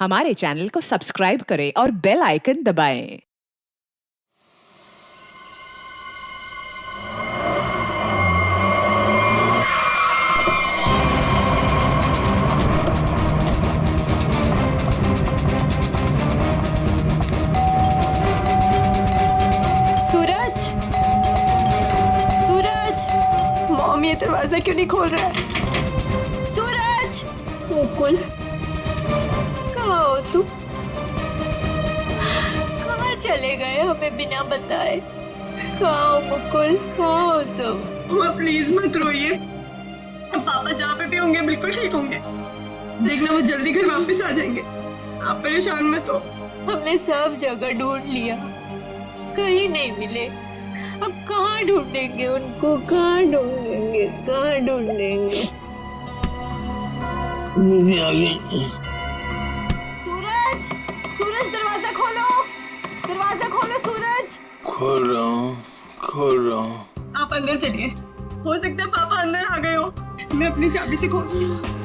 हमारे चैनल को सब्सक्राइब करें और बेल आइकन दबाएं। सूरज, सूरज, मॉम ये दरवाजा क्यों नहीं खोल रहा है? सूरज, मुकुल, कहाँ हो तुम? कहाँ चले गए हमें बिना बताए? कहाँ हो मुकुल, कहाँ हो तुम? माँ प्लीज मत रोइए। पापा जहाँ पे भी होंगे बिल्कुल ठीक होंगे। देखना वो जल्दी घर वापस आ जाएंगे। आप परेशान मत हो। हमने सब जगह ढूंढ लिया, कहीं नहीं मिले। अब कहाँ ढूंढेंगे उनको? कहाँ ढूंढेंगे? कहाँ ढूंढेंगे? सूरज, सूरज दरवाजा खोलो, दरवाजा खोलो सूरज। खोल रहा हूँ। आप अंदर चलिए, हो सकता है पापा अंदर आ गए हो। मैं अपनी चाबी से खोलती हूँ।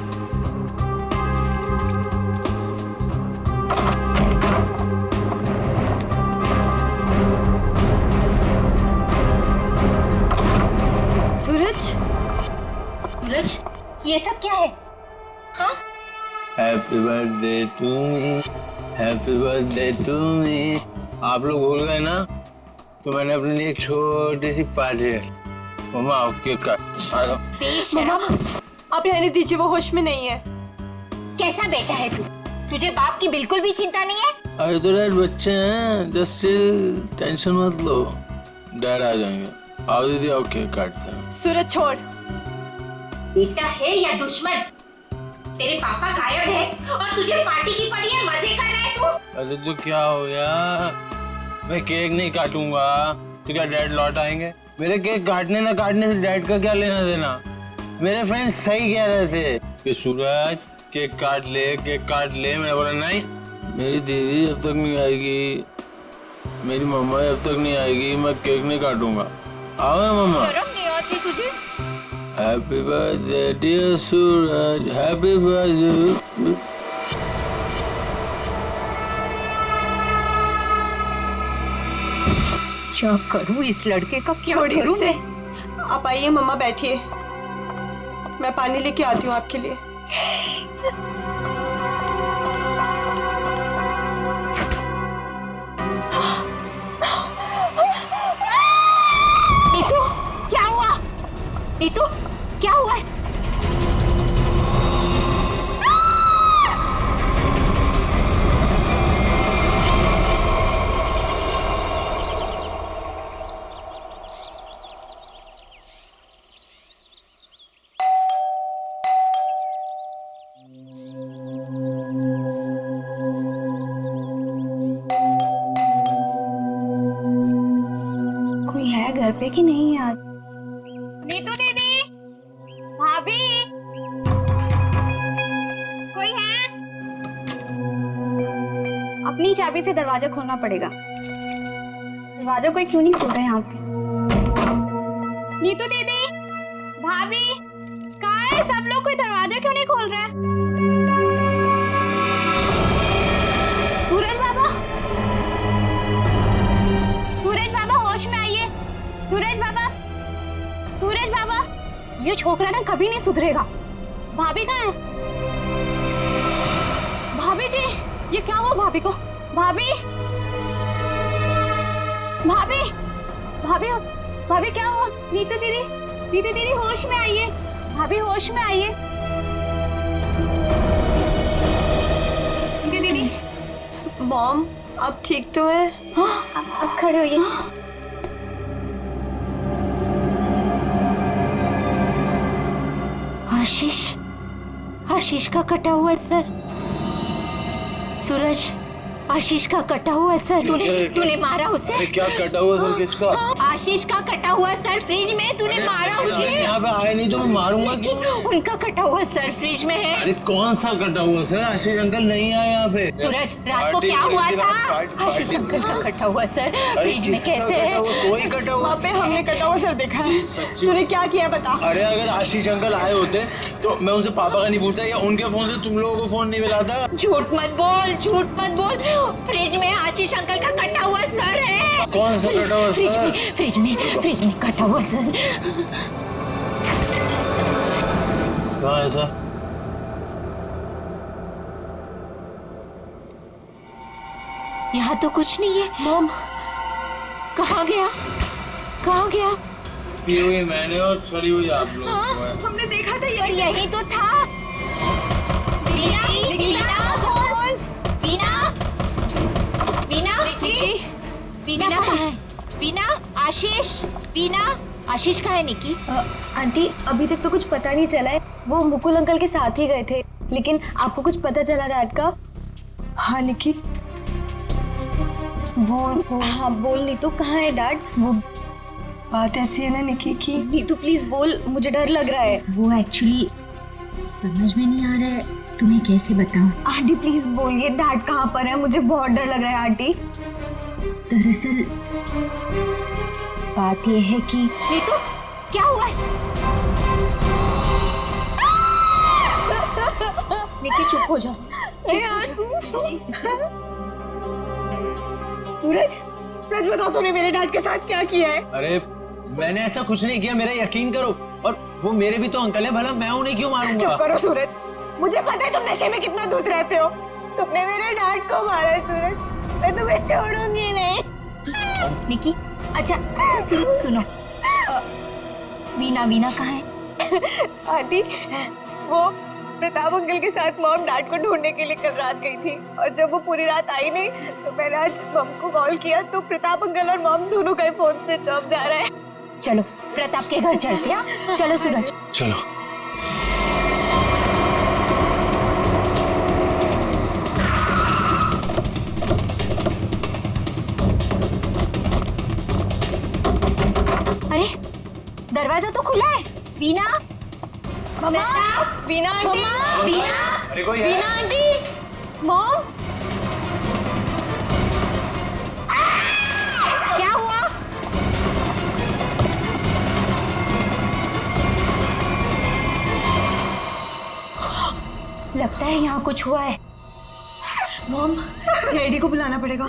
सूरज, सूरज, ये सब क्या है? हाँ? Happy birthday to me, happy birthday to me. आप लोग भूल गए ना, तो मैंने अपने लिए एक छोटी सी पार्टी रखी। मम्मा आओ केक काट। आ जाओ। बेशरम, आप रहने दीजिए, वो होश में नहीं है। कैसा बेटा है तू? तुझे बाप की बिल्कुल भी चिंता नहीं है? अरे तो डैड बच्चे हैं, जस्ट चिल, टेंशन मत लो, डैड आ जाएंगे। आओ दीदी आओ केक काटते हैं। सूरज छोड़। बेटा है या दुश्मन? तेरे पापा गायब है और तुझे पार्टी की पड़ी है, मजे कर रहा है तू? अरे तो क्या हो गया, मैं केक नहीं काटूंगा तो क्या डैड लौट आएंगे? मेरे केक काटने ना काटने से डैड का क्या लेना देना? मेरे फ्रेंड्स सही कह रहे थे कि सूरज केक काट ले, केक काट ले। मैंने बोला नहीं, मेरी दीदी जब तक नहीं आएगी, मेरी मम्मा जब तक नहीं आएगी, मैं केक नहीं काटूंगा। आओ मम्मा। शर्म नहीं आती तुझे? हैप्पी बर्थडे डियर सूरज, हैप्पी बर्थडे। क्या करूं इस लड़के का? क्या छोड़िए करूं उसे। मैं? आप आइए मम्मा, बैठिए, मैं पानी लेके आती हूँ आपके लिए। नीतू, क्या हुआ? नीतू, क्या हुआ है? कोई है घर पे कि नहीं यार? नीतू दीदी, भाभी, कोई है? अपनी चाबी से दरवाजा खोलना पड़ेगा। दरवाजा कोई क्यों नहीं खोल रहा है यहाँ पे? नीतू दीदी, भाभी, कहाँ है सब लोग? कोई दरवाजा क्यों नहीं खोल रहा है? सूरज बाबा, सूरज बाबा होश में आइए। सूरज बाबा, सूरज बाबा, ये छोकरा ना कभी नहीं सुधरेगा। भाभी कहाँ है? भाभी जी, ये क्या हुआ भाभी को? भाभी, भाभी, भाभी, भाभी क्या हुआ? नीतू दीदी, नीतू दीदी होश में आइए। भाभी होश में आइए। दीदी, मॉम आप ठीक तो हैं? हाँ, अब खड़े होइए। आशीष, आशीष का कटा हुआ है सर। सूरज, आशीष का कटा हुआ सर तूने मारा उसे। अरे क्या कटा हुआ सर किसका? आशीष का कटा हुआ सर फ्रिज में तूने मारा उसे। यहाँ पे आए नहीं तो मैं मारूंगा क्यों? उनका कटा हुआ सर फ्रिज में है। अरे कौन सा कटा हुआ सर? आशीष अंकल नहीं आए यहाँ पे। सूरज रात को क्या हुआ था? आशीष अंकल का कटा हुआ सर फ्रिज में कैसे है? कोई कटा हुआ? वहाँ पे हमने कटा हुआ सर देखा है। तूने क्या किया बता? अरे अगर आशीष अंकल आए होते तो मैं उनसे पापा का नहीं पूछता या उनके फोन से तुम लोगों को फोन नहीं मिला था। झूठ मत बोल। फ्रिज में आशीष अंकल का कटा हुआ सर है। कौन सा कटा हुआ सर? फ्रिज में कटा हुआ सर। कहाँ है सर? यहाँ तो कुछ नहीं है। मॉम कहाँ गया? पी हुई मैंने और सड़ी हुई आप लोग। हमने देखा था यही तो था। बीना कहाँ है? बीना आशीष कहाँ है निकी? आंटी अभी तक तो कुछ पता नहीं चला है। वो मुकुल अंकल के साथ ही गए थे, लेकिन आपको कुछ पता चला डैड का? हाँ निकी, वो हाँ बोल नीतू, कहाँ है डैड? वो बात ऐसी है ना निकी की। नीतू प्लीज बोल, मुझे डर लग रहा है। वो एक्चुअली समझ में नहीं आ रहा है, तुम्हें कैसे बताऊं? आंटी प्लीज बोलिए डैड कहाँ पर है, मुझे बहुत डर लग रहा है आंटी। दरअसल बात यह है कि नीतू क्या हुआ है? निकी चुप हो जाओ। सूरज सच बताओ तूने मेरे डैड के साथ क्या किया है? अरे मैंने ऐसा कुछ नहीं किया, मेरा यकीन करो। और वो मेरे भी तो अंकल है, भला मैं उन्हें क्यों मारूंगा? चुप करो सूरज, मुझे पता है तुम नशे में कितना दूध रहते हो। तुमने मेरे डैड को मारा है सूरज, मैं तुम्हें छोड़ूंगी नहीं। निकी अच्छा सुनो वीना कहाँ है? आंटी वो प्रताप अंकल के साथ मॉम डैड को ढूंढने के लिए कल रात गई थी, और जब वो पूरी रात आई नहीं तो मैंने आज मॉम को कॉल किया तो प्रताप अंकल और मॉम दोनों का फोन स्विच ऑफ जा रहा है। चलो प्रताप के घर चलते हैं। चलो सूरज चलो। अरे दरवाजा तो खुला है। वीना मम्मा, वीना आंटी, अरे कोई है? वीना आंटी, मॉम, क्या हुआ? लगता है यहाँ कुछ हुआ है। मॉम सीआईडी को बुलाना पड़ेगा।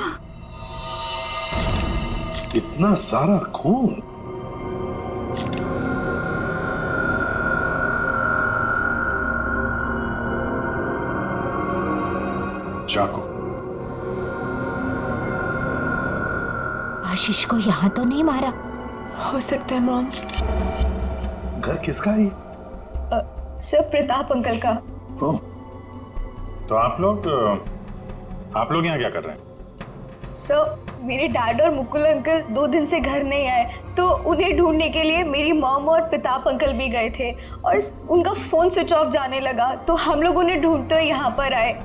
इतना सारा खून? चाकू। आशीष को यहाँ तो नहीं मारा? हो सकता है मॉम। घर किसका है? सर प्रताप अंकल का। ओह, तो आप लोग यहाँ क्या कर रहे हैं? सर मेरे डैड और मुकुल अंकल 2 दिन से घर नहीं आए, तो उन्हें ढूंढने के लिए मेरी मॉम और प्रताप अंकल भी गए थे और उनका फोन स्विच ऑफ जाने लगा, तो हम लोग उन्हें ढूंढते हुए यहाँ पर आए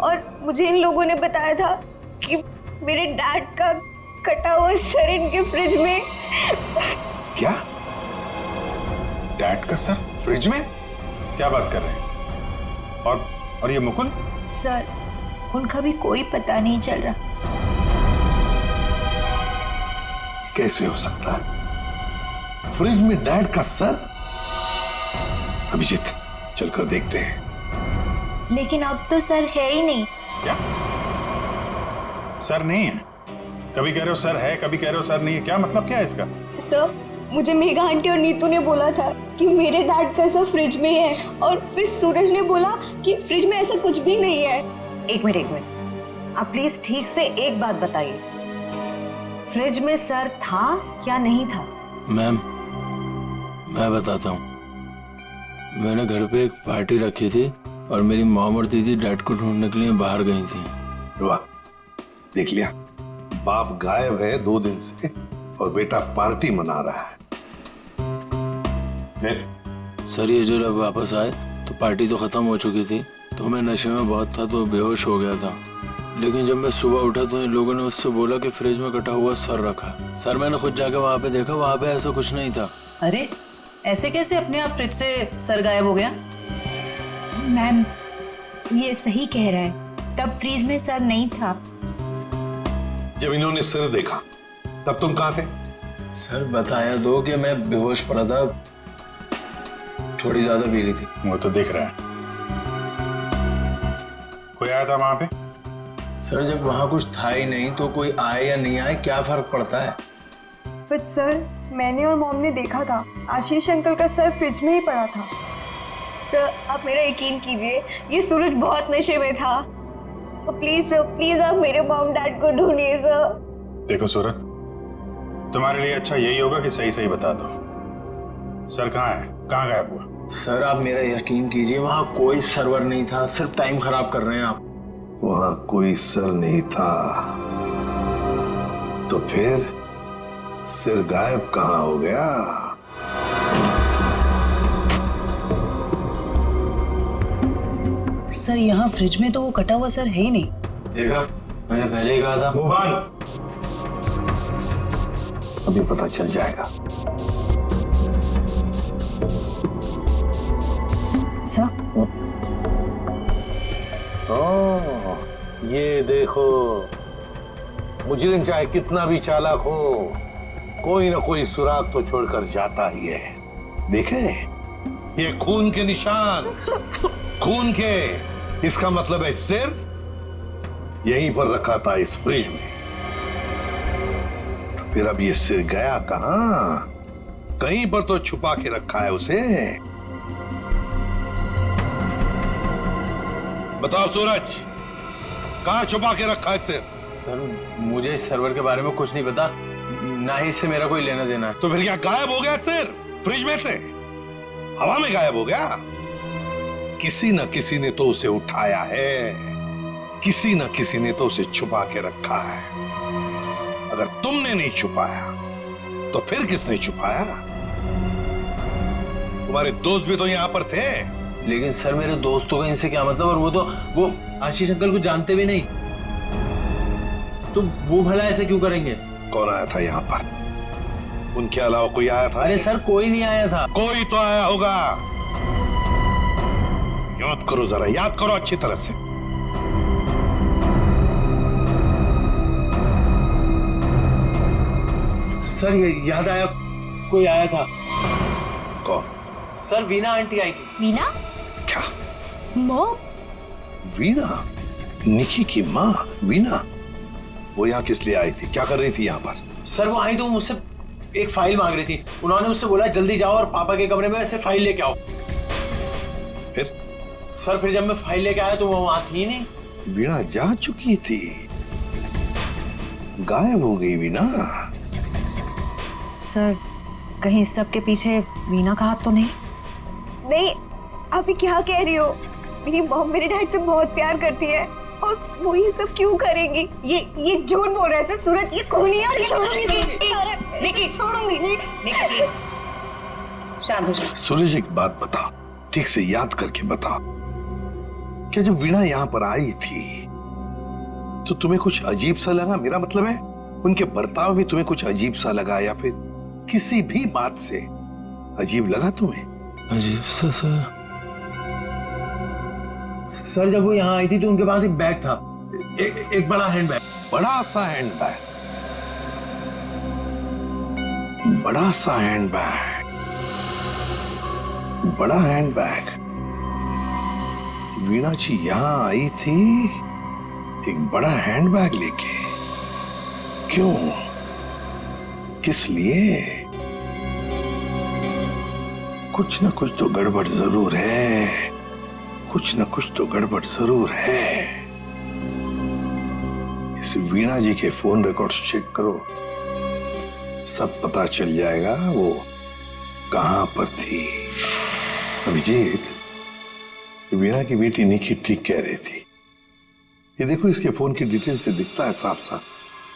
और मुझे इन लोगों ने बताया था कि मेरे डैड का कटा हुआ सर इनके फ्रिज में। क्या? डैड का सर फ्रिज में? क्या बात कर रहे हैं? और ये मुकुल? सर उनका भी कोई पता नहीं चल रहा। कैसे हो सकता है? फ्रिज में डैड का सर? अभिजीत चलकर देखते हैं। लेकिन अब तो सर है ही नहीं। क्या सर नहीं है? कभी कह रहे हो सर है, कभी कह रहे हो सर नहीं है, क्या मतलब क्या है इसका? सर मुझे मेघा आंटी और नीतू ने बोला था कि मेरे डैड का सर फ्रिज में है, और फिर सूरज ने बोला कि फ्रिज में ऐसा कुछ भी नहीं है। एक मिनट आप प्लीज ठीक से एक बात बताइए, फ्रिज में सर था या नहीं था? मैम मैं बताता हूँ, मैंने घर पे एक पार्टी रखी थी और मेरी मॉम और दीदी डैड को ढूंढने के लिए बाहर गई थी। वाह, देख लिया, बाप गायब है 2 दिन से और बेटा पार्टी मना रहा है। सर ये जो जब वापस आए तो पार्टी तो खत्म हो चुकी थी, तो मैं नशे में बहुत था तो बेहोश हो गया था। लेकिन जब मैं सुबह उठा तो इन लोगों ने उससे बोला कि फ्रिज में कटा हुआ सर रखा। सर मैंने खुद जाके वहाँ पे देखा, वहाँ पे ऐसा कुछ नहीं था। अरे ऐसे कैसे अपने आप फ्रिज से सर गायब हो गया? मैम ये सही कह रहा है, तब फ्रीज में सर नहीं था। जब इन्होंने सिर देखा तब तुम कहाँ थे? सर बताया दो कि मैं बेहोश पड़ा था, थोड़ी ज्यादा पी ली थी। वो तो दिख रहा है। कोई आया था वहां पे? सर जब वहाँ कुछ था ही नहीं तो कोई आए या नहीं आए क्या फर्क पड़ता है? बट सर मैंने और मॉम ने देखा था आशीष अंकल का सर फ्रिज में ही पड़ा था। सर आप मेरा यकीन कीजिए, ये सूरज बहुत नशे में था। प्लीज सर, प्लीज आप मेरे मॉम डैड को ढूंढिए सर। देखो सूरज, तुम्हारे लिए अच्छा यही होगा कि सही सही बता दो, सर कहाँ है, कहाँ गायब हुआ? सर आप मेरा यकीन कीजिए, वहाँ कोई सर्वर नहीं था, सिर्फ टाइम खराब कर रहे हैं आप। वहां कोई सर नहीं था तो फिर सिर गायब कहाँ हो गया? सर यहाँ फ्रिज में तो वो कटा हुआ सर है ही नहीं। देखा, मैंने पहले ही कहा था। मोहन, अभी पता चल जाएगा। सर ये देखो, मुजरिम चाहे कितना भी चालाक हो, कोई ना कोई सुराग तो छोड़कर जाता ही है। देखे, ये खून के निशान, खून के। इसका मतलब है सिर यहीं पर रखा था इस फ्रिज में। तो फिर अब ये सिर गया कहां? कहीं पर तो छुपा के रखा है उसे। बताओ सूरज, कहां छुपा के रखा है सिर? सर मुझे इस सर्वर के बारे में कुछ नहीं पता, ना ही इससे मेरा कोई लेना देना है। तो फिर क्या गायब हो गया सिर फ्रिज में से? हवा में गायब हो गया? किसी न किसी ने तो उसे उठाया है, किसी न किसी ने तो उसे छुपा के रखा है। अगर तुमने नहीं छुपाया तो फिर किसने छुपाया? तुम्हारे दोस्त भी तो यहां पर थे। लेकिन सर मेरे दोस्तों का इनसे क्या मतलब? और वो आशीष अंकल को जानते भी नहीं, तो वो भला ऐसे क्यों करेंगे? कौन आया था यहाँ पर? उनके अलावा कोई आया था? अरे सर कोई नहीं आया था। कोई तो आया होगा। याद करो जरा, याद करो अच्छी तरह से। सर ये याद आया, कोई आया था। कौन? सर वीना आंटी आई थी। वीना? क्या? मॉम? वीना? निकी की माँ वीना? वो यहाँ किस लिए आई थी? क्या कर रही थी यहाँ पर? सर वो आई तो मुझसे एक फाइल मांग रही थी। उन्होंने मुझसे बोला जल्दी जाओ और पापा के कमरे में ऐसे फाइल लेके आओ। फिर? सर फिर जब मैं फाइल लेके आया तो वो वहां थी नहीं। वीणा जा चुकी थी, गायब हो गई वीणा। सर कहीं इस सब के पीछे वीना का हाथ तो नहीं? नहीं, आप ये क्या कह रही हो? मेरी मॉम मेरे डैड से बहुत प्यार करती है और वो ये सब क्यों करेंगी? ये झूठ बोल रहा है सर। सूरज ये खूनी है और ये छोड़ूंगी नहीं, छोड़ूंगी नहीं। शांत हो जाओ। सूरज एक बात बता, ठीक से याद करके बता, क्या जब वीणा यहाँ पर आई थी तो तुम्हें कुछ अजीब सा लगा? मेरा मतलब है उनके बर्ताव भी तुम्हें कुछ अजीब सा लगा, या फिर किसी भी बात से अजीब लगा तुम्हें? अजीब सा सर जब वो यहाँ आई थी तो उनके पास एक बैग था, एक बड़ा हैंड बैग। बड़ा सा हैंड बैग? बड़ा सा हैंड बैग? बड़ा हैंड बैग? वीणा जी यहाँ आई थी एक बड़ा हैंड बैग लेके? क्यों? किस लिए? कुछ ना कुछ तो गड़बड़ जरूर है, कुछ ना कुछ तो गड़बड़ जरूर है। इस वीणा जी के फोन रिकॉर्ड्स चेक करो, सब पता चल जाएगा वो कहां पर थी। अभिजीत, वीणा की बेटी निकी ठीक कह रही थी। ये देखो, इसके फोन की डिटेल से दिखता है साफ साफ,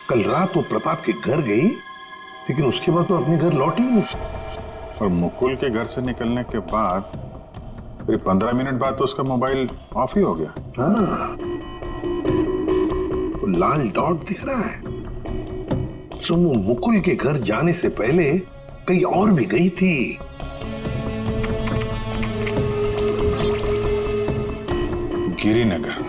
कल रात वो प्रताप के घर गई लेकिन उसके बाद तो अपने घर लौटी नहीं। और मुकुल के घर से निकलने के बाद फिर 15 मिनट बाद तो उसका मोबाइल ऑफ ही हो गया। हाँ, तो लाल डॉट दिख रहा है। तो वो मुकुल के घर जाने से पहले कहीं और भी गई थी। गिरिनगर।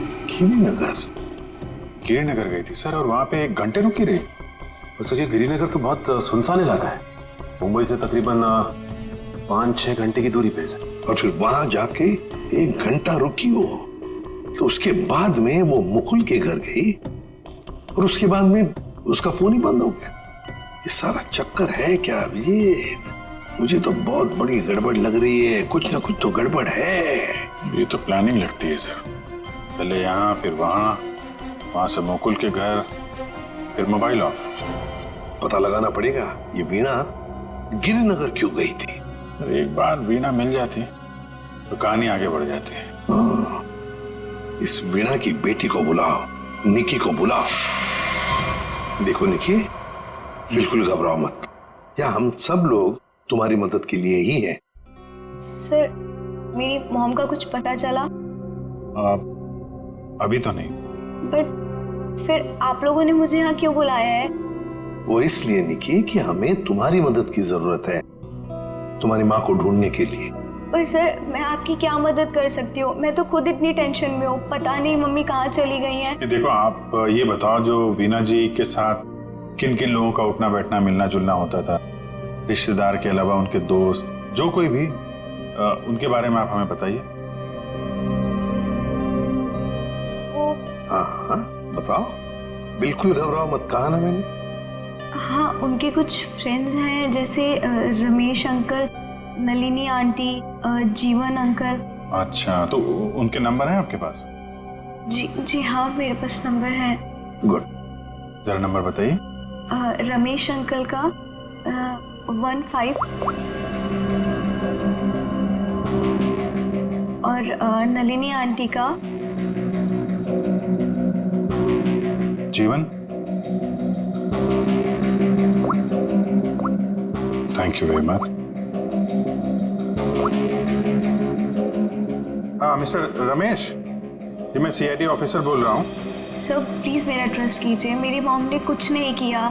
गिरिनगर गई थी सर, और वहां पे 1 घंटे रुकी रही। और सर ये गिरिनगर तो बहुत सुनसान इलाका है, मुंबई से तकरीबन 5-6 घंटे की दूरी पे है सर। और फिर वहां जाके 1 घंटा रुकी हो, तो उसके बाद में वो मुकुल के घर गई और उसके बाद में उसका फोन ही बंद हो गया। ये सारा चक्कर है क्या अभिजीत? मुझे तो बहुत बड़ी गड़बड़ लग रही है, कुछ ना कुछ तो गड़बड़ है। ये तो प्लानिंग लगती है सर, पहले यहाँ फिर वहां से मुकुल के घर, फिर मोबाइल ऑफ। पता लगाना पड़ेगा ये वीणा गिरिनगर क्यों गई थी। अरे एक बार वीणा मिल जाती तो कहानी आगे बढ़ जाती है। इस वीणा की बेटी को बुलाओ, निकी को बुलाओ। देखो निकी, बिल्कुल घबराओ मत, या हम सब लोग तुम्हारी मदद के लिए ही हैं। सर मेरी मॉम का कुछ पता चला? अभी तो नहीं। बट फिर आप लोगों ने मुझे यहाँ क्यों बुलाया है? वो इसलिए निकी कि हमें तुम्हारी मदद की जरूरत है, तुम्हारी माँ को ढूंढने के लिए। पर सर मैं आपकी क्या मदद कर सकती हूँ? मैं तो खुद इतनी टेंशन में हूँ, पता नहीं मम्मी कहाँ चली गई हैं। देखो आप ये बताओ, जो वीणा जी के साथ किन किन लोगों का उठना बैठना मिलना जुलना होता था, रिश्तेदार के अलावा उनके दोस्त, जो कोई भी, उनके बारे में आप हमें बताइए। हाँ बताओ, बिल्कुल घबराओ मत, कहा ना मैंने। हाँ उनके कुछ फ्रेंड्स हैं, जैसे रमेश अंकल, नलिनी आंटी, जीवन अंकल। अच्छा, तो उनके नंबर हैं आपके पास? जी हाँ मेरे पास नंबर है। गुड, जरा नंबर बताइए। रमेश अंकल का 15 और नलिनी आंटी का जीवन। Thank you very much. Mister Ramesh, ji मैं सीआईडी ऑफिसर बोल रहा हूँ। सर प्लीज मेरा ट्रस्ट कीजिए, मेरी मॉम ने कुछ नहीं किया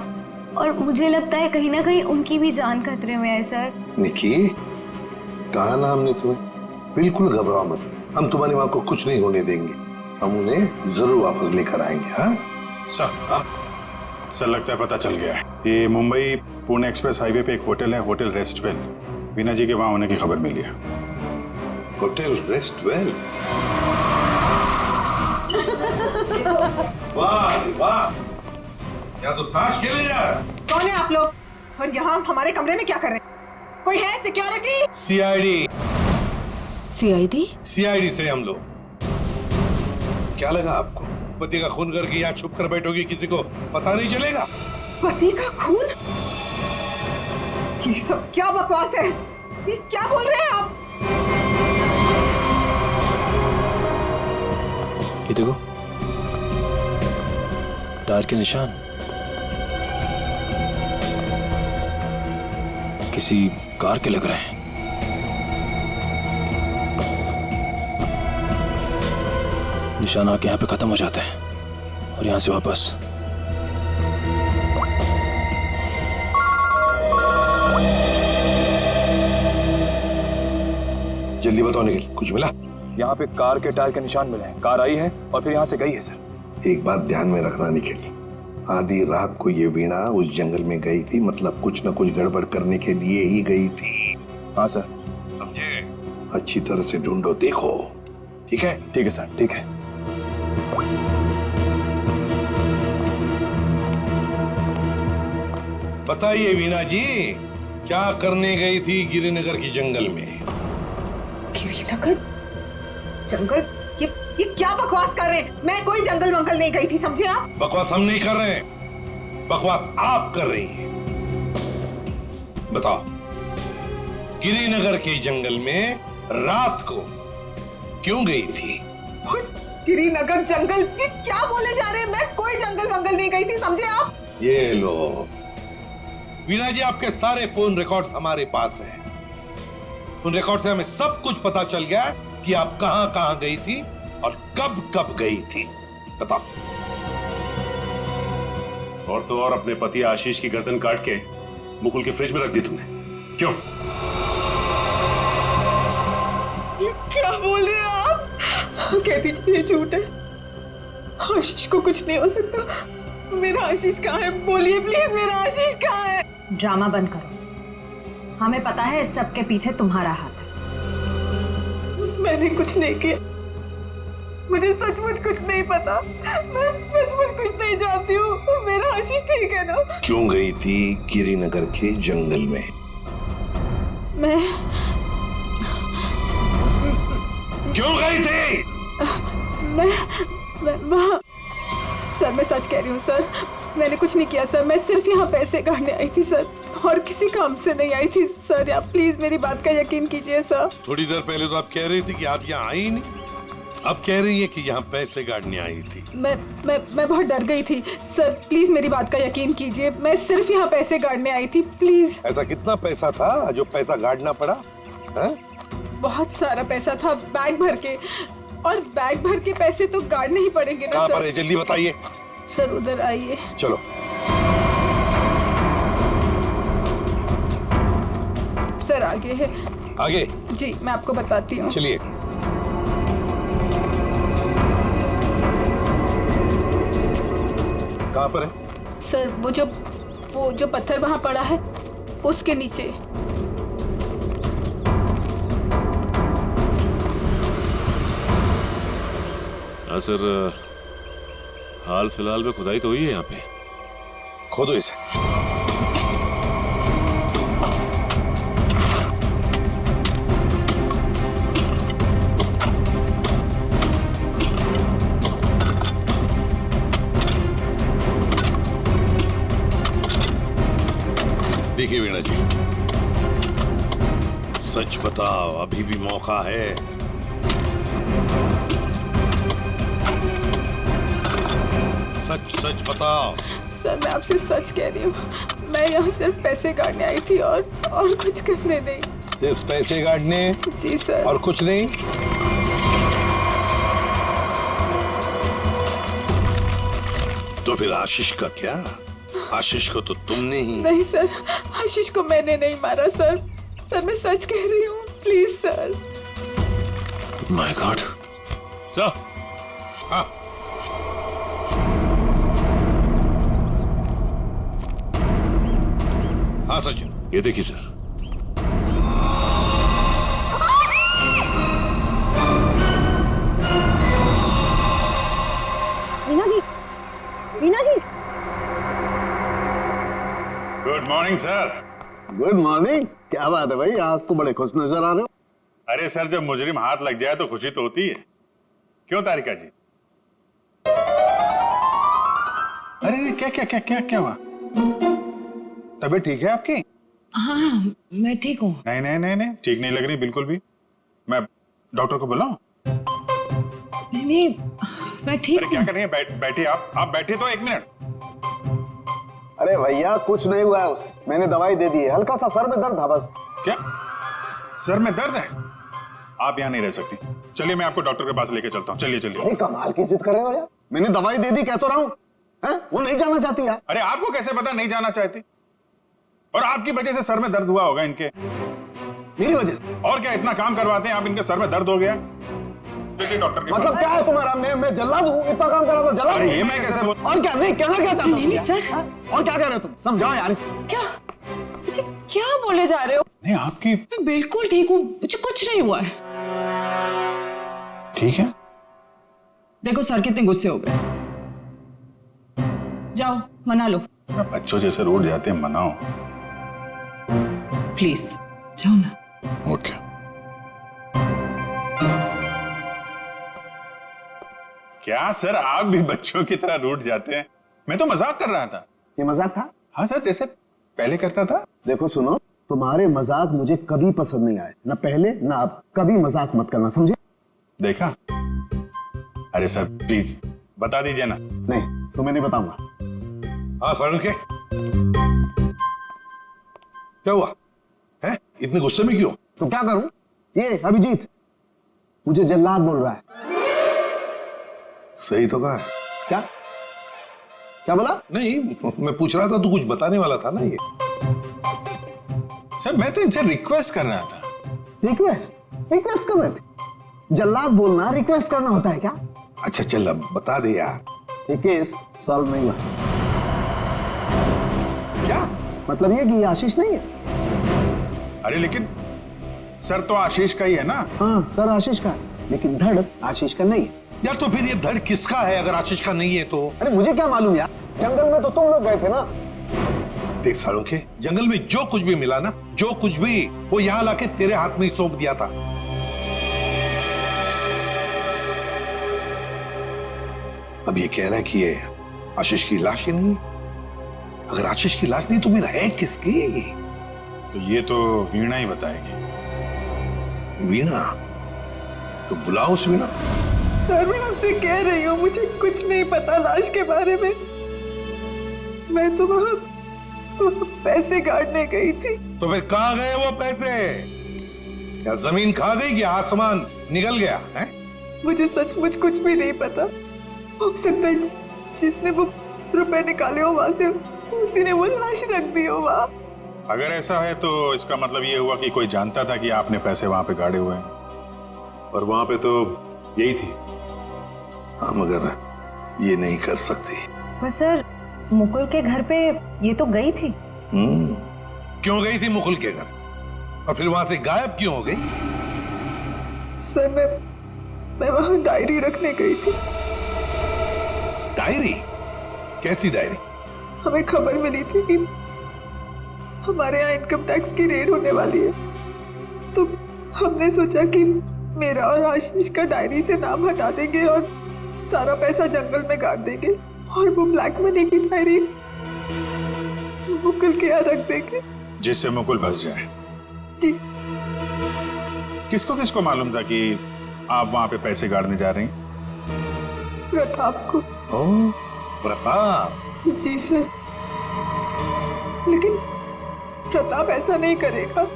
और मुझे लगता है कहीं ना कहीं उनकी भी जान खतरे में है। सर निकी, कहा ना हमने तुम्हें, बिल्कुल घबराओ मत, हम तुम्हारी माँ को कुछ नहीं होने देंगे, हम उन्हें जरूर वापस लेकर आएंगे। हाँ सर लगता है पता चल गया है। ये मुंबई पुणे एक्सप्रेस हाईवे पे एक होटल है, होटल रेस्टवेल। वीणा जी के वहां होने की खबर मिली है। होटल रेस्टवेल? वाह वाह, क्या तो ताश खेले जा रहा। कौन है आप लोग और यहाँ हमारे कमरे में क्या कर रहे हैं? कोई है सिक्योरिटी? सीआईडी। सीआईडी से हम लोग। क्या लगा आपको पति का खून करके यहाँ छुप कर बैठोगी, किसी को पता नहीं चलेगा? पति का खून? ये सब क्या बकवास है? ये क्या बोल रहे हैं आप? ये देखो, टायर के निशान किसी कार के लग रहे हैं। निशान आके यहाँ पे खत्म हो जाते हैं और यहाँ से वापस। जल्दी बताओ निखिल, कुछ मिला? यहाँ पे कार के टायर के निशान मिले हैं, कार आई है और फिर यहाँ से गई है सर। एक बात ध्यान में रखना निखिल, आधी रात को ये वीणा उस जंगल में गई थी, मतलब कुछ न कुछ गड़बड़ करने के लिए ही गई थी। हाँ सर। समझे? अच्छी तरह से ढूंढो, देखो। ठीक है? ठीक है सर, ठीक है। बताइए वीणा जी, क्या करने गई थी गिरिनगर की जंगल में? गिरिनगर जंगल? ये क्या बकवास कर रहे हैं? मैं कोई जंगल वंगल नहीं गई थी, समझे आप? बकवास हम नहीं कर रहे हैं, बकवास आप कर रही हैं। बताओ, गिरिनगर के जंगल में रात को क्यों गई थी? गिरिनगर जंगल? ये क्या बोले जा रहे हैं? मैं कोई जंगल वंगल नहीं गई थी, समझे आप? ये लो वीणा जी, आपके सारे फोन रिकॉर्ड्स हमारे पास हैं। उन रिकॉर्ड से हमें सब कुछ पता चल गया कि आप कहां कहां गई थी और कब कब गई थी। बताओ। और तो और अपने पति आशीष की गर्दन काट के मुकुल के फ्रिज में रख दी तुमने, क्यों? ये क्या बोल रहे हैं आप? कह दीजिए ये झूठ है। आशीष को कुछ नहीं हो सकता। मेरा आशीष कहाँ है? बोलिए प्लीज, मेरा आशीष कहाँ है? ड्रामा बंद करो। हमें पता है इस सब के पीछे तुम्हारा हाथ है। मैंने कुछ नहीं किया। मुझे सचमुच कुछ नहीं पता। मैं सचमुच कुछ नहीं जानती हूँ। मेरा आशीष ठीक है ना? क्यों गई थी गिरिनगर के जंगल में? मैं क्यों गई थी? मैं वहाँ सर, मैं सच कह रही हूँ सर। मैंने कुछ नहीं किया सर। मैं सिर्फ यहाँ पैसे काटने आई थी सर, और किसी काम से नहीं आई थी सर। आप प्लीज मेरी बात का यकीन कीजिए सर। थोड़ी देर पहले तो आप कह रही थी कि आप यहाँ आई ही नहीं, अब कह रही है कि यहाँ पैसे काटने आई थी। मैं बहुत डर गई थी सर। प्लीज मेरी बात का यकीन कीजिए। मैं सिर्फ यहाँ पैसे काटने आई थी, प्लीज। ऐसा कितना पैसा था जो पैसा काटना पड़ा है? बहुत सारा पैसा था, बैग भर के। और बैग भर के पैसे तो गाड़ने ही पड़ेंगे ना कहाँ सर। पर है? जल्दी बताइए सर उधर आइए। चलो। सर आगे है। आगे? जी मैं आपको बताती हूँ। चलिए। कहाँ पर है? सर वो जो पत्थर वहाँ पड़ा है उसके नीचे। हाँ सर, हाल फिलहाल में खुदाई तो हुई है यहाँ पे। खोदो इसे। देखिए वीणा जी, सच बताओ, अभी भी मौका है। सच बताओ। सर मैं आपसे सच कह रही हूँ। मैं यहाँ सिर्फ पैसे काटने आई थी और कुछ करने नहीं। सिर्फ पैसे काटने? जी सर। और कुछ नहीं? तो फिर आशीष का क्या? आशीष को तो तुमने ही। नहीं सर, आशीष को मैंने नहीं मारा सर। सर मैं सच कह रही हूँ, please sir. My god. Sir. हाँ। हाँ सचिन, ये देखिए sir. Veena ji, Veena ji. Good morning sir. Good morning. क्या बात है भाई, आज तो बड़े खुश नजर आ रहे हो। अरे सर, जब मुजरिम हाथ लग जाए तो खुशी तो होती है, क्यों तारिका जी? अरे क्या क्या क्या क्या क्या हुआ? तबीयत ठीक है आपकी? हाँ मैं ठीक हूँ। नहीं नहीं नहीं नहीं, ठीक नहीं लग रही बिल्कुल भी। मैं डॉक्टर को बुलाऊं? नहीं मैं ठीक अरे क्या कर रही है? बैठिए आप बैठिए तो 1 मिनट। अरे भैया कुछ नहीं हुआ है उसे, मैंने दवाई दे दी है, हल्का सा सर में दर्द था बस। क्या सर में दर्द है? आप यहाँ नहीं रह सकती, चलिए मैं आपको डॉक्टर के पास लेके चलता हूँ। चलिए चलिए। अरे कमाल की जिद कर रहे हो यार, मैंने दवाई दे दी, कह तो रहा हूँ। वो नहीं जाना चाहती यार। अरे आपको कैसे पता नहीं जाना चाहती? और आपकी वजह से सर में दर्द हुआ होगा इनके। मेरी वजह से? और क्या, इतना काम करवाते हैं आप, इनके सर में दर्द हो गया। किसी डॉक्टर के मतलब क्या है तुम्हारा? मैं जल्लाद हूँ, इतना काम करा तो जल्लाद? अरे ये मैं कैसे बोल? और क्या नहीं कहना क्या चाहते हो? नहीं सर। और क्या कह रहे हो तुम? समझाओ यार इसे। क्या मुझे क्या बोले जा रहे हो? नहीं आपकी। मैं बिल्कुल ठीक हूँ, मुझे कुछ नहीं हुआ है। ठीक है। देखो सर कितने गुस्से हो गए। जाओ मना लो। बच्चों जैसे रोड जाते हैं, मनाओ प्लीज, जाओ ना। ओके। क्या सर, आप भी बच्चों की तरह रूठ जाते हैं? मैं तो मजाक कर रहा था। ये मजाक था? हाँ सर, जैसे पहले करता था। देखो सुनो, तुम्हारे मजाक मुझे कभी पसंद नहीं आए, ना पहले ना अब। कभी मजाक मत करना, समझे? देखा? अरे सर प्लीज बता दीजिए ना। नहीं, तुम्हें नहीं बताऊंगा। हाँ फारूक है? क्या हुआ है? इतने गुस्से में क्यों? तो क्या करूं? ये अभिजीत मुझे जल्लाद बोल रहा है। सही तो कहा है। क्या? क्या बोला? नहीं, मैं पूछ रहा था तू कुछ बताने वाला था ना ये। सर मैं तो इनसे रिक्वेस्ट कर रहा था। रिक्वेस्ट कर रहे थे? जल्लाद बोलना रिक्वेस्ट करना होता है क्या? अच्छा चल अब बता दे यार। ये केस सॉल्व नहीं हुआ। क्या मतलब ये कि ये आशीष नहीं है। अरे लेकिन सर तो आशीष का ही है ना। हाँ सर आशीष का है, लेकिन धड़ आशीष का नहीं है। यार तो फिर ये धड़ किसका है अगर आशीष का नहीं है तो? अरे मुझे क्या मालूम यार, जंगल में तो तुम लोग गए थे ना। देख सालों के जंगल में जो कुछ भी मिला ना, जो कुछ भी, वो यहाँ लाके तेरे हाथ में ही सौंप दिया था। अब ये कह रहा है कि ये आशीष की लाश ही नहीं है। अगर आशीष की लाश नहीं तो फिर है किसकी? तो ये तो वीणा ही बताएगी। वीणा? तो बुलाओ उस वीणा। सर मैं आपसे कह रही हूँ मुझे कुछ नहीं पता लाश के बारे में। मैं तो वहाँ पैसे काटने गई थी। तो फिर कहाँ गए वो पैसे? क्या जमीन खा गई कि आसमान निकल गया है? मुझे सचमुच कुछ भी नहीं पता। हो सकता है जिसने वो रुपए निकाले हो वहां से उसी ने वो लाश रख दी हो वहाँ। अगर ऐसा है तो इसका मतलब ये हुआ कि कोई जानता था कि आपने पैसे वहां पे गाड़े हुए हैं, और वहां पे तो यही थी। हाँ मगर ये नहीं कर सकती। पर सर मुकुल के घर पे ये तो गई थी। क्यों गई थी मुकुल के घर? और फिर वहां से गायब क्यों हो गई? सर मैं वहां डायरी रखने गई थी। डायरी? कैसी डायरी? हमें खबर मिली थी कि हमारे यहाँ इनकम टैक्स की रेड होने वाली है, तो हमने सोचा कि मेरा और आशीष का डायरी से नाम हटा देंगे और सारा पैसा जंगल में गाड़ देंगे और वो ब्लैक मनी की डायरी मुकुल के यहाँ रख देंगे, जिससे मुकुल फंस जाए। जी। किसको किसको मालूम था कि आप वहां पे पैसे गाड़ने जा रही हैं? प्रताप को। प्रताप? जी सर, लेकिन प्रताप ऐसा नहीं करेगा।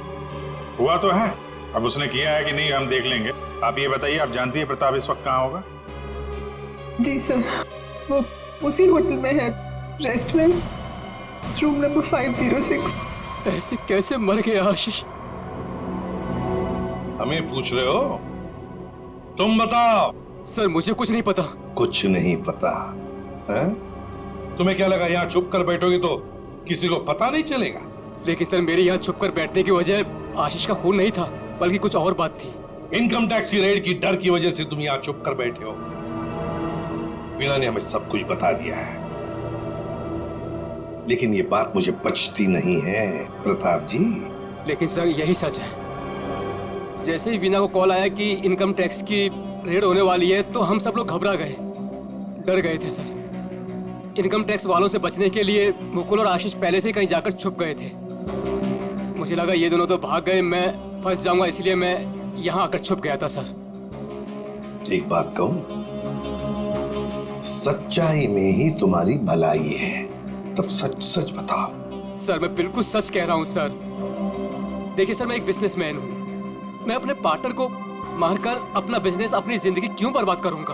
हुआ तो है, अब उसने किया है कि नहीं हम देख लेंगे। आप ये बताइए, आप जानती है प्रताप इस वक्त कहाँ होगा? जी सर, वो उसी होटल में है, रेस्टोरेंट, रूम नंबर 506। ऐसे कैसे मर गया आशीष? हमें पूछ रहे हो? तुम बताओ। सर मुझे कुछ नहीं पता। कुछ नहीं पता है? तुम्हें क्या लगा यहाँ छुप कर बैठोगे तो किसी को पता नहीं चलेगा? लेकिन सर मेरे यहाँ छुप कर बैठने की वजह आशीष का खून नहीं था, बल्कि कुछ और बात थी। इनकम टैक्स की रेड की डर की वजह से तुम यहाँ छुप कर बैठे हो। वीणा ने हमें सब कुछ बता दिया है, लेकिन ये बात मुझे बचती नहीं है प्रताप जी। लेकिन सर यही सच है। जैसे ही वीणा को कॉल आया कि इनकम टैक्स की रेड होने वाली है तो हम सब लोग घबरा गए, डर गए थे सर। इनकम टैक्स वालों से बचने के लिए मुकुल और आशीष पहले से कहीं जाकर छुप गए थे। मुझे लगा ये दोनों तो भाग गए, मैं फंस जाऊंगा, इसलिए मैं यहाँ आकर छुप गया था सर। एक बात कहूं, सच्चाई में ही तुम्हारी भलाई है, तब सच सच बताओ। सर मैं बिल्कुल सच कह रहा हूँ सर। देखिए सर, मैं एक बिजनेसमैन हूँ। मैं अपने पार्टनर को मारकर अपना बिजनेस, अपनी जिंदगी क्यों बर्बाद करूंगा?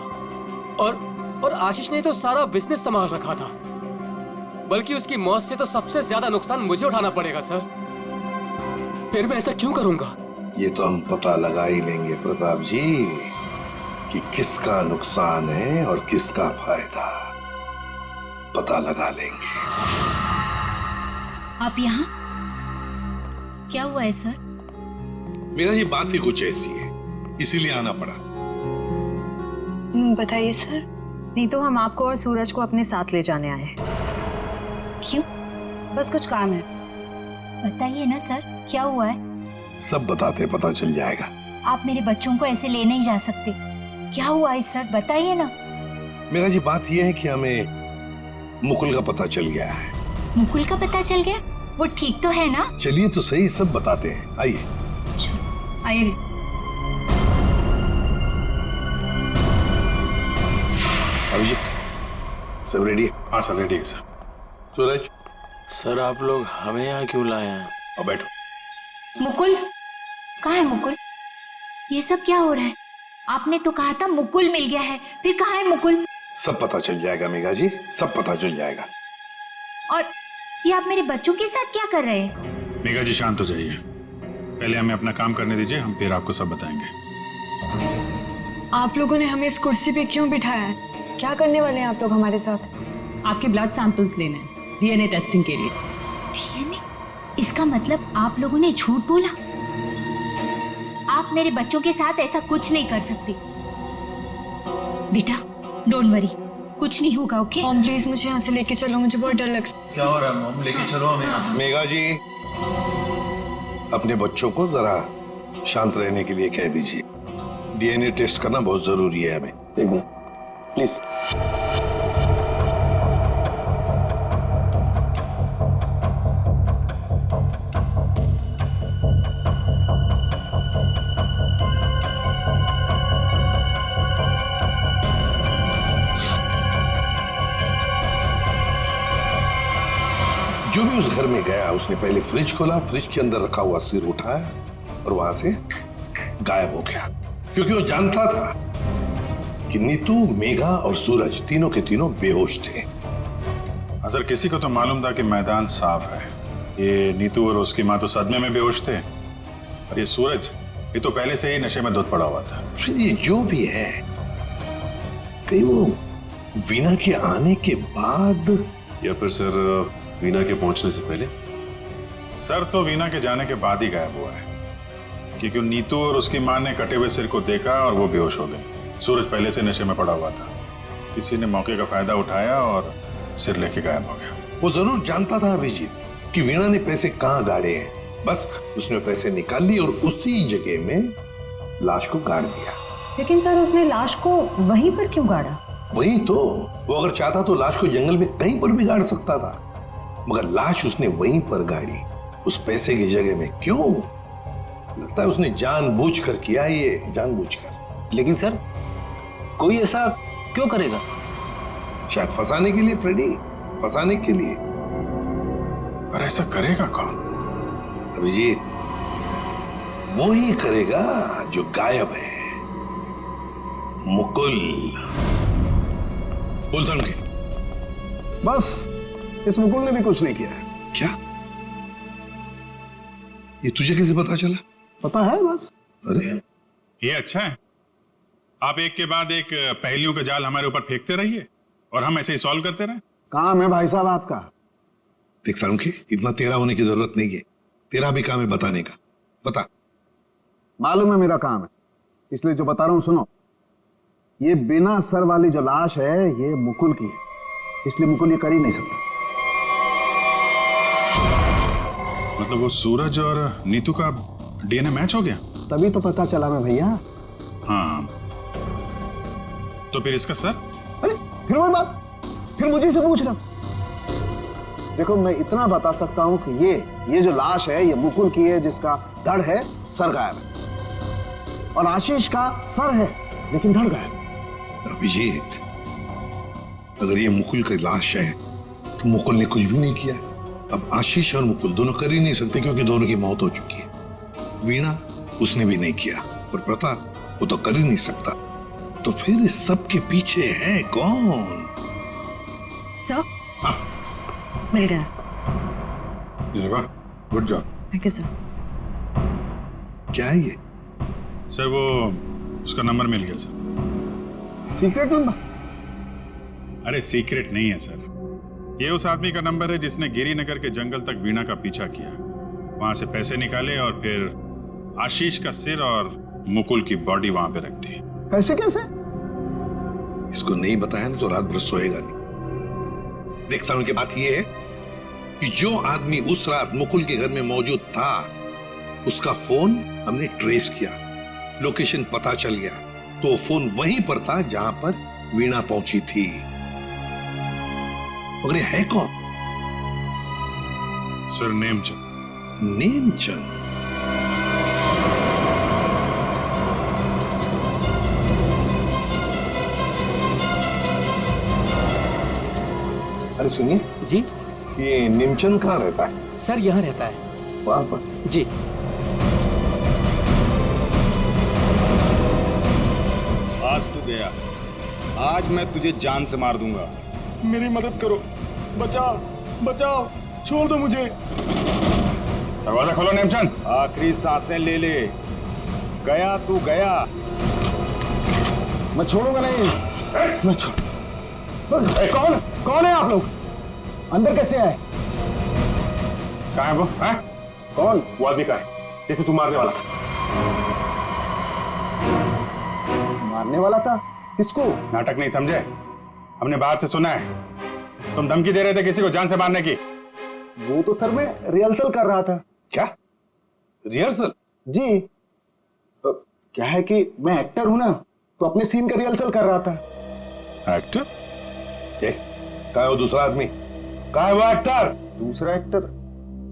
और आशीष ने तो सारा बिजनेस संभाल रखा था, बल्कि उसकी मौत से तो सबसे ज्यादा नुकसान मुझे उठाना पड़ेगा सर। फिर मैं ऐसा क्यों करूंगा? ये तो हम पता लगा ही लेंगे प्रताप जी कि किसका नुकसान है और किसका फायदा, पता लगा लेंगे। आप यहाँ? क्या हुआ है सर? मेरा ये बात ही कुछ ऐसी है, इसीलिए आना पड़ा। बताइए सर। नहीं तो हम आपको और सूरज को अपने साथ ले जाने आए हैं। क्यों? बस कुछ काम है। बताइए ना सर, क्या हुआ है? सब बताते पता चल जाएगा। आप मेरे बच्चों को ऐसे ले नहीं जा सकते। क्या हुआ है सर, बताइए ना। मेरा जी बात यह है कि हमें मुकुल का पता चल गया है। मुकुल का पता चल गया? वो ठीक तो है ना? चलिए तो सही, सब बताते हैं, आइए। आइए। अभिजीत सब रेडी है? हाँ सर रेडी है सर। सूरज। सर आप लोग हमें यहाँ क्यों लाए हैं? और बैठो। मुकुल कहाँ है? मुकुल, ये सब क्या हो रहा है? आपने तो कहा था मुकुल मिल गया है, फिर कहाँ है मुकुल? सब पता चल जाएगा मेघा जी, सब पता चल जाएगा। और ये आप मेरे बच्चों के साथ क्या कर रहे हैं? मेघा जी शांत हो जाइए, पहले हमें अपना काम करने दीजिए, हम फिर आपको सब बताएंगे। आप लोगों ने हमें इस कुर्सी पे क्यों बिठाया है? क्या करने वाले हैं आप लोग हमारे साथ? आपके ब्लड सैंपल्स लेने हैं डीएनए टेस्टिंग के लिए। डीएनए? इसका मतलब आप लोगों ने झूठ बोला? आप मेरे बच्चों के साथ ऐसा कुछ नहीं कर सकते। बेटा डोंट वरी, कुछ नहीं होगा, ओके? मॉम प्लीज मुझे यहाँ से लेके चलो, मुझे बहुत डर लग रहा है। क्या हो रहा है मॉम? लेके चलो हमें यहाँ से। मेघा जी अपने बच्चों को जरा शांत रहने के लिए कह दीजिए। डीएनए टेस्ट करना बहुत जरूरी है हमें। प्लीज। जो भी उस घर में गया उसने पहले फ्रिज खोला, फ्रिज के अंदर रखा हुआ सिर उठाया और वहां से गायब हो गया, क्योंकि वो जानता था कि नीतू, मेघा और सूरज तीनों के तीनों बेहोश थे। अगर किसी को तो मालूम था कि मैदान साफ है। ये नीतू और उसकी माँ तो सदमे में बेहोश थे, और ये सूरज ये तो पहले से ही नशे में धुत पड़ा हुआ था। फिर ये जो भी है, कहीं वो वीना के आने के बाद या फिर सर वीना के पहुंचने से पहले? सर तो वीना के जाने के बाद ही गायब हुआ है, क्योंकि नीतू और उसकी माँ ने कटे हुए सिर को देखा और वो बेहोश हो गए। सूरज पहले से नशे में पड़ा हुआ था, किसी ने मौके का फायदा उठाया और सिर लेके गायब हो गया। वो जरूर जानता था अभिजीत कि वीणा ने पैसे कहाँ गाड़े हैं, बस उसने पैसे निकाल लिए और उसी जगह में लाश को गाड़ दिया। लेकिन सर उसने लाश को वहीं पर क्यों गाड़ा? वही तो, वो अगर चाहता तो लाश को जंगल में कहीं पर भी गाड़ सकता था, मगर लाश उसने वहीं पर गाड़ी, उस पैसे की जगह में। क्यों? लगता है उसने जानबूझकर किया, ये जानबूझकर। लेकिन सर कोई ऐसा क्यों करेगा? शायद फंसाने के लिए फ्रेडी, फंसाने के लिए। पर ऐसा करेगा कौन? अभिजीत, वो ही करेगा जो गायब है, मुकुल। बोलता हूं कि बस इस मुकुल ने भी कुछ नहीं किया है। क्या? ये तुझे कैसे पता चला? पता है बस। अरे ये अच्छा है, आप एक के बाद एक पहेलियों का जाल हमारे ऊपर फेंकते रहिए और हम ऐसे ही सॉल्व करते रहे। काम है भाई साहब आपका। देख सालुंखे, इतना टेढ़ा होने की जरूरत नहीं है, तेरा भी काम है बताने का। बता। मालूम है मेरा काम है, इसलिए जो बता रहा हूं सुनो। ये बिना सर वाली जो लाश है ये मुकुल की है, इसलिए मुकुल ये कर ही नहीं सकता। मतलब वो सूरज और नीतू का डीएनए मैच हो गया? तभी तो पता चला मैं भैया। हाँ, तो फिर इसका सर? अरे फिर वही बात, फिर मुझे से पूछना। देखो मैं इतना बता सकता हूं कि ये जो लाश है ये मुकुल की है, जिसका धड़ है, सर गायब है। और आशीष का सर है लेकिन धड़ गायब। अभिजीत, अगर ये मुकुल की लाश है तो मुकुल ने कुछ भी नहीं किया। अब आशीष और मुकुल दोनों कर ही नहीं सकते, क्योंकि दोनों की मौत हो चुकी है। वीणा, उसने भी नहीं किया, और प्रताप, वो तो कर ही नहीं सकता। तो फिर इस सब के पीछे है कौन? सर मिल गया। Good job. Thank you sir. क्या है ये? सर वो उसका नंबर मिल गया सर। Secret number? अरे सीक्रेट नहीं है सर, ये उस आदमी का नंबर है जिसने गिरिनगर के जंगल तक वीणा का पीछा किया, वहां से पैसे निकाले और फिर आशीष का सिर और मुकुल की बॉडी वहां पे रख दी। ऐसे कैसे? इसको नहीं बताया ना तो रात भर सोएगा नहीं। देख साउंड की बात यह है कि जो आदमी उस रात मुकुल के घर में मौजूद था, उसका फोन हमने ट्रेस किया, लोकेशन पता चल गया, तो फोन वहीं पर था जहां पर वीणा पहुंची थी। मगर ये है कौन? सर नेमचंद। नेमचंद? अरे सुनिए जी, ये नेमचंद कहाँ रहता है? सर यहाँ रहता है। वहां पर? जी। आज तो गया, आज मैं तुझे जान से मार दूंगा। मेरी मदद करो, बचाओ बचाओ, छोड़ दो मुझे। दरवाजा खोलो नेमचंद। आखिरी सांसें ले ले। गया तू गया। मैं छोड़ूंगा नहीं। मैं छोड़ बस। कौन है आप लोग? अंदर कैसे आए? कहाँ है वो? है? कौन? वो आदमी कहाँ है जिसे तू मारने वाला था? मारने वाला था? किसको? नाटक नहीं समझे? हमने बाहर से सुना है तुम धमकी दे रहे थे किसी को जान से मारने की। वो तो सर मैं रिहर्सल कर रहा था। क्या रिहर्सल? जी क्या है कि मैं एक्टर हूं ना, तो अपने सीन का रिहर्सल कर रहा था। एक्टर? कहाँ है वो दूसरा आदमी? कहाँ है वो एक्टर? दूसरा एक्टर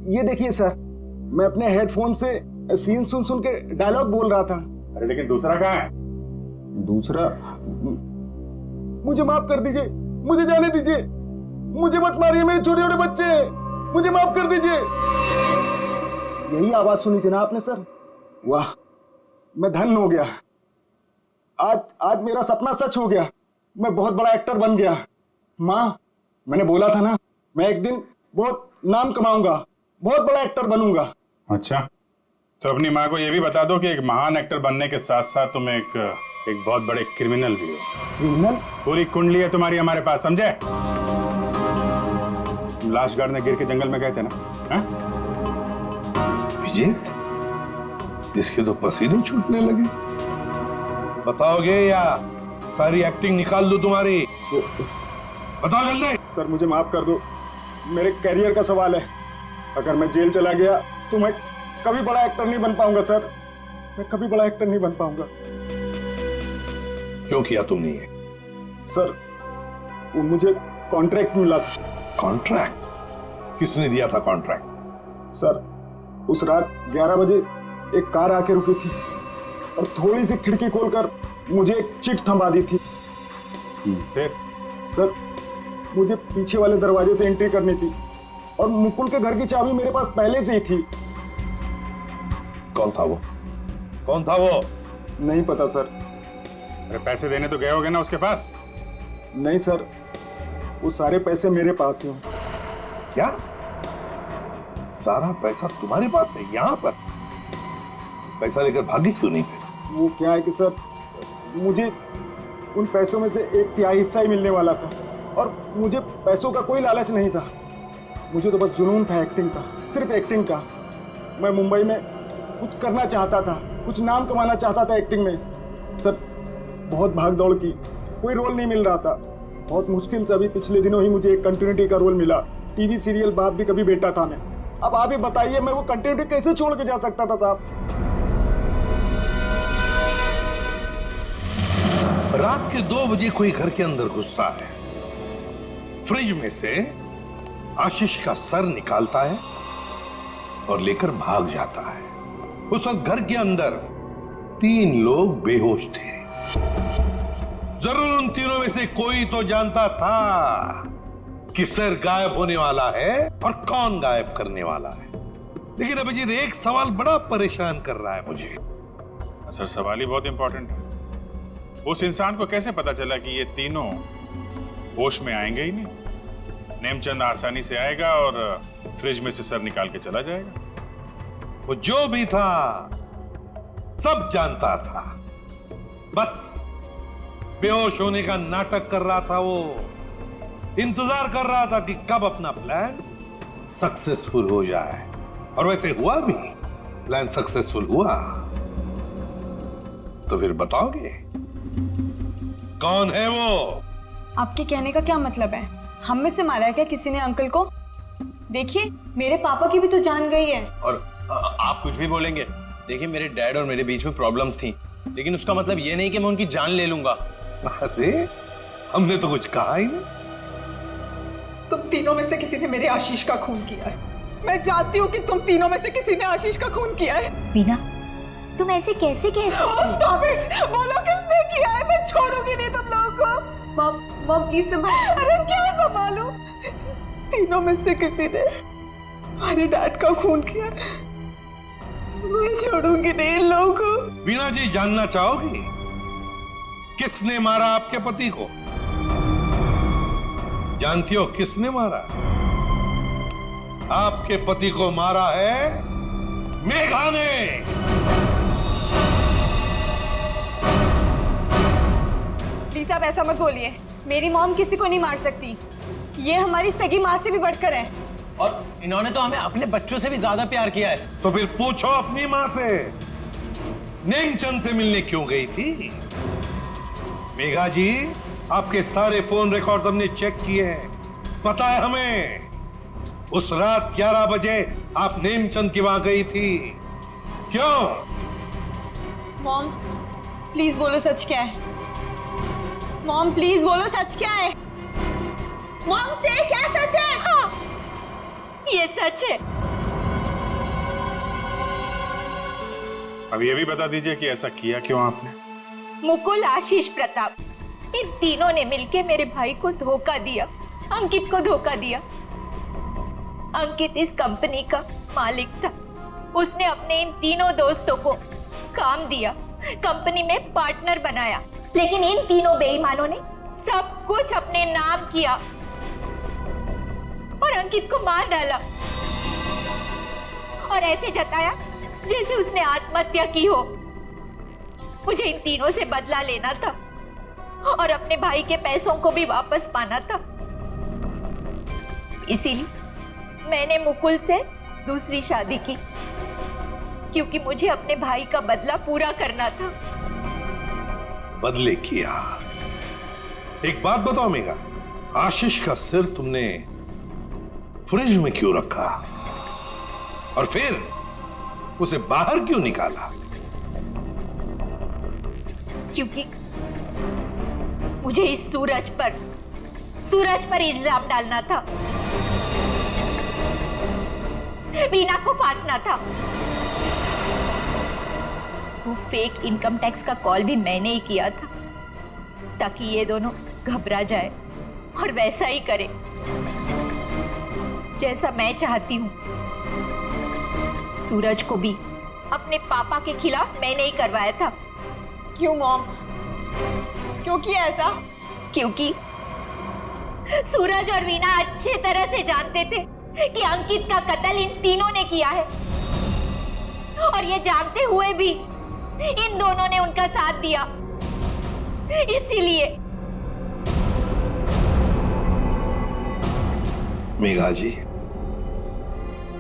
ये देखिए सर, मैं अपने हेडफोन से सीन सुन सुन के डायलॉग बोल रहा था। अरे लेकिन दूसरा कहाँ है? दूसरा मुझे माफ कर दीजिए, मुझे जाने दीजिए, मुझे मत मारिए, मेरे छोटे छोटे बच्चे हैं, मुझे माफ कर दीजिए। यही आवाज सुनी थी ना आपने सर? वाह मैं धन्य हो गया। आज मेरा सपना सच हो गया, मैं बहुत बड़ा एक्टर बन गया। माँ मैंने बोला था ना, मैं एक दिन बहुत नाम कमाऊंगा, बहुत बड़ा एक्टर बनूंगा। अच्छा तो अपनी माँ को यह भी बता दो कि एक महान एक्टर बनने के साथ साथ तुम एक बहुत बड़े क्रिमिनल भी हो। क्रिमिनल? पूरी कुंडली है तुम्हारी हमारे पास, समझे? लाश गाड़ने गिर के जंगल में गए थे ना? हा? विजेत इसके तो पसीने छूटने लगे। बताओगे या सारी एक्टिंग निकाल दो तुम्हारी? बताओ जल्दी। सर मुझे माफ कर दो, मेरे करियर का सवाल है। अगर मैं जेल चला गया तो मैं कभी बड़ा एक्टर नहीं बन पाऊंगा सर, मैं कभी बड़ा एक्टर नहीं बन पाऊंगा। क्यों किया तुमने ये? सर वो मुझे कॉन्ट्रैक्ट मिला था। कॉन्ट्रैक्ट? किसने दिया था कॉन्ट्रैक्ट? सर उस रात 11 बजे एक कार आके रुकी थी और थोड़ी सी खिड़की खोलकर मुझे एक चिट थमा दी थी। फिर? सर मुझे पीछे वाले दरवाजे से एंट्री करनी थी और मुकुल के घर की चाबी मेरे पास पहले से ही थी। कौन था वो? कौन था वो? नहीं पता सर। अरे पैसे देने तो गए होगे ना उसके पास? नहीं सर, वो सारे पैसे मेरे पास हैं। क्या सारा पैसा तुम्हारे पास है? यहाँ पर पैसा लेकर भागी क्यों नहीं? वो क्या है कि सर मुझे उन पैसों में से 1/3 हिस्सा ही मिलने वाला था और मुझे पैसों का कोई लालच नहीं था। मुझे तो बस जुनून था एक्टिंग का, सिर्फ एक्टिंग का। मैं मुंबई में कुछ करना चाहता था, कुछ नाम कमाना चाहता था एक्टिंग में। सर बहुत भाग दौड़ की, कोई रोल नहीं मिल रहा था। बहुत मुश्किल से अभी पिछले दिनों ही मुझे एक कंटिन्यूटी का रोल मिला। टीवी सीरियल बाप भी कभी बेटा था मैं। अब आप ही बताइए मैं वो कंटिन्यूटी कैसे छोड़ के जा सकता था साहब? रात के 2 बजे कोई घर के अंदर घुसता है, फ्रिज में से आशीष का सर निकालता है और लेकर भाग जाता है। उस वक्त घर के अंदर 3 लोग बेहोश थे। जरूर उन तीनों में से कोई तो जानता था कि सर गायब होने वाला है और कौन गायब करने वाला है। लेकिन अभिजीत एक सवाल बड़ा परेशान कर रहा है मुझे। सर सवाल ही बहुत इंपॉर्टेंट है। उस इंसान को कैसे पता चला कि ये तीनों होश में आएंगे ही नहीं? नेमचंद आसानी से आएगा और फ्रिज में से सर निकाल के चला जाएगा। वो जो भी था सब जानता था, बस बेहोश होने का नाटक कर रहा था। वो इंतजार कर रहा था कि कब अपना प्लान सक्सेसफुल हो जाए, और वैसे हुआ भी। प्लान सक्सेसफुल हुआ। तो फिर बताओगे कौन है वो? आपके कहने का क्या मतलब है? हम में से मारा है क्या किसी ने अंकल को? देखिए मेरे पापा की भी तो जान गई है। और आप कुछ भी बोलेंगे? देखिए मेरे डैड और मेरे बीच में प्रॉब्लम्स थी, लेकिन उसका मतलब ये नहीं कि मैं उनकी जान ले लूंगा। अरे हमने तो कुछ कहा ही नहीं। तुम तीनों में से किसी ने मेरे आशीष का खून किया है। मैं जानती हूँ कि तुम तीनों में से किसी ने आशीष का खून किया है। वीना तुम ऐसे कैसे कह सकती हो? Stop it! बोलो किसने किया है? मैं छोड़ूंगी नहीं तुम लोगों को। मॉम प्लीज संभाल। अरे क्या संभालूं? तीनों में से किसी ने हमारे डैड का खून किया। मैं छोड़ूंगी नहीं इन लोगों को। वीणा जी जानना चाहोगी किसने मारा आपके पति को? जानती हो किसने मारा? आपके पति को मारा है मेघा ने। प्लीज आप ऐसा मत बोलिए, मेरी मॉम किसी को नहीं मार सकती। ये हमारी सगी माँ से भी बढ़कर है। और इन्होंने तो हमें अपने बच्चों से भी ज्यादा प्यार किया है। तो फिर पूछो अपनी माँ से, नेमचंद से मिलने क्यों गई थी? मेघा जी, आपके सारे फोन रिकॉर्ड हमने चेक किए हैं। पता है हमें, उस रात 11 बजे आप नेमचंद की वहां गई थी। क्यों? मॉम प्लीज बोलो सच क्या है। मॉम प्लीज बोलो सच क्या है। मॉम से क्या सच है? हाँ, ये सच है। अब ये भी बता दीजिए कि ऐसा किया क्यों आपने? मुकुल, आशीष, प्रताप, इन तीनों ने मिलकर मेरे भाई को धोखा दिया, अंकित को धोखा दिया। अंकित इस कंपनी का मालिक था। उसने अपने इन तीनों दोस्तों को काम दिया, कंपनी में पार्टनर बनाया, लेकिन इन तीनों बेईमानों ने सब कुछ अपने नाम किया और अंकित को मार डाला और ऐसे जताया जैसे उसने आत्महत्या की हो। मुझे इन तीनों से बदला लेना था और अपने भाई के पैसों को भी वापस पाना था। इसीलिए मैंने मुकुल से दूसरी शादी की, क्योंकि मुझे अपने भाई का बदला पूरा करना था। बदले किया। एक बात बताओ मेघा, आशीष का सिर तुमने फ्रिज में क्यों रखा और फिर उसे बाहर क्यों निकाला? क्योंकि मुझे इस सूरज पर इल्जाम डालना था, वीना को फांसना था। वो फेक इनकम टैक्स का कॉल भी मैंने ही किया था, ताकि ये दोनों घबरा जाए और वैसा ही करे जैसा मैं चाहती हूँ। सूरज को भी अपने पापा के खिलाफ मैंने ही करवाया था। क्यों मॉम, क्यों किया ऐसा? क्योंकि सूरज और वीना अच्छे तरह से जानते थे कि अंकित का कत्ल इन तीनों ने किया है, और ये जानते हुए भी इन दोनों ने उनका साथ दिया। इसीलिए मेघा जी,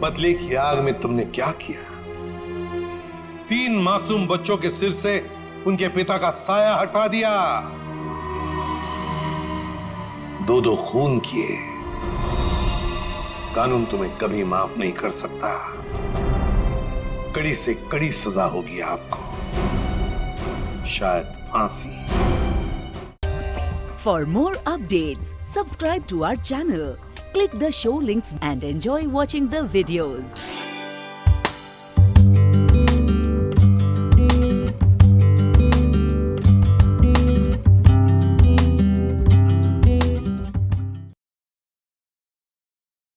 बदले की आग में तुमने क्या किया? 3 मासूम बच्चों के सिर से उनके पिता का साया हटा दिया, 2 खून किए। कानून तुम्हें कभी माफ नहीं कर सकता। कड़ी से कड़ी सजा होगी आपको, शायद फांसी। For more updates, subscribe to our channel, click the show links and enjoy watching the videos.